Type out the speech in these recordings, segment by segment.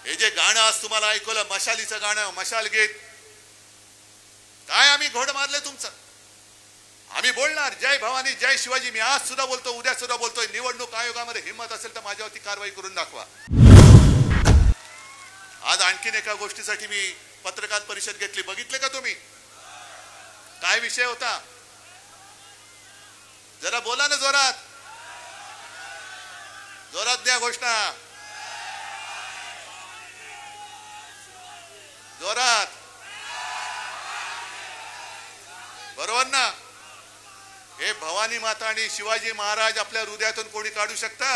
हे जे गाणं आज तुम्हाला ऐकवलं, मशालीचं गाणं, मशाल गीत, काय आम्ही घोड मारले तुमचं? आम्ही बोलणार जय भवानी जय शिवाजी. मी आज सुद्धा बोलतो, उद्या सुद्धा बोलतोय. निवडणूक आयोगामध्ये हिम्मत असेल तर माझ्यावरती कारवाई करून दाखवा. आज आणखीन एका गोष्टीसाठी मी पत्रकार परिषद घेतली, बघितले का तुम्ही? काय विषय होता? जरा बोला ना, जोरात जोरात द्या घोषणा, जोरात. बरोबर ना? हे भवानी माता आणि शिवाजी महाराज आपल्या हृदयातून कोणी काढू शकता?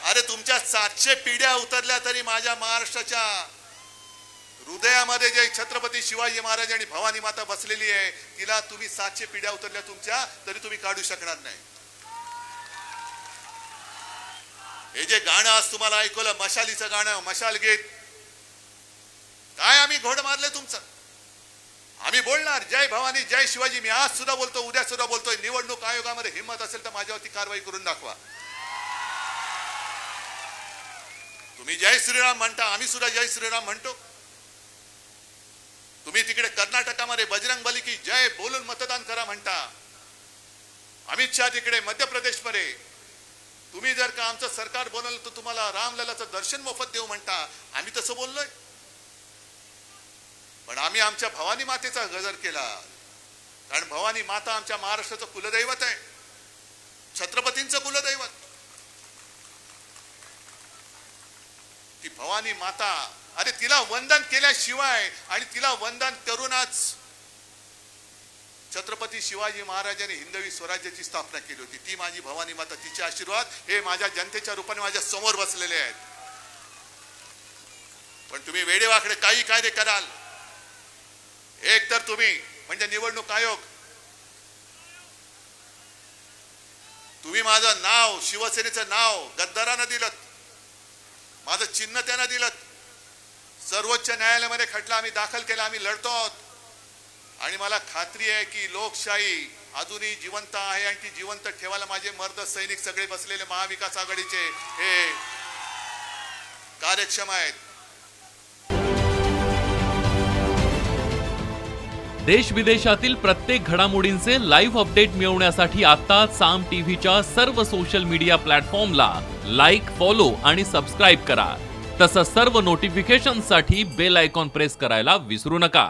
अरे तुमच्या 700 पिढ्या उतरल्या तरी माझ्या महाराष्ट्राच्या हृदयामध्ये जे छत्रपती शिवाजी महाराज आणि भवानी माता बसलेली आहे, तिला तुम्ही 700 पिढ्या उतरल्या तुमच्या तरी तुम्ही काढू शकणार नाही. हे जे गाणं आज तुम्हाला ऐकवलं, मशालीचं गाणं, मशाल गीत, काय आम्ही घोड मारले तुमचं? आम्ही बोलणार जय भवानी जय शिवाजी. मी आज सुद्धा बोलतो, उद्या सुद्धा बोलतोय. निवडणूक आयोगामध्ये हिम्मत असेल तर माझ्यावरती कारवाई करून दाखवा. तुम्ही जय श्रीराम म्हणता, आम्ही सुद्धा जय श्रीराम म्हणतो. तुम्ही तिकडे कर्नाटकामध्ये बजरंग बली की जय बोलून मतदान करा म्हणता. अमित शहा तिकडे मध्य प्रदेशमध्ये, तुम्ही जर का आमचं सरकार बनवलं तर तुम्हाला रामललाचं दर्शन मोफत देऊ म्हणता. आम्ही तसं बोललोय, पण आम्ही आमच्या भवानी मातेचा गजर केला. कारण भवानी माता आमच्या महाराष्ट्राचं कुलदैवत आहे, छत्रपतींचं कुलदैवत. ती भवानी माता, अरे तिला वंदन केल्याशिवाय आणि तिला वंदन करूनच छत्रपती शिवाजी महाराजांनी हिंदवी स्वराज्याची स्थापना केली होती. ती माझी भवानी माता, तिचे आशीर्वाद हे माझ्या जनतेच्या रूपाने माझ्या समोर बसलेले आहेत. पण तुम्ही वेडेवाकडे काही कायदे कराल. एक तर तुम्ही म्हणजे निवडणूक आयोग, तुम्ही माझं नाव, शिवसेनेचं नाव गद्दारांना दिलं, माझं चिन्ह त्यांना दिलं. सर्वोच्च न्यायालयामध्ये खटला आम्ही दाखल केला, आम्ही लढतो आहोत. आणि मला खात्री आहे की लोकशाही अजूनही जिवंत आहे आणि ती जिवंत ठेवायला माझे मर्द सैनिक सगळे बसलेले महाविकास आघाडीचे हे कार्यक्षम आहेत. देश विदेशातील प्रत्येक घडामोडींचे लाईव्ह अपडेट मिळवण्यासाठी आता साम टीव्हीच्या सर्व सोशल मीडिया प्लॅटफॉर्मला लाईक, फॉलो आणि सबस्क्राईब करा. तसंच सर्व नोटिफिकेशनसाठी बेल आयकॉन प्रेस करायला विसरू नका.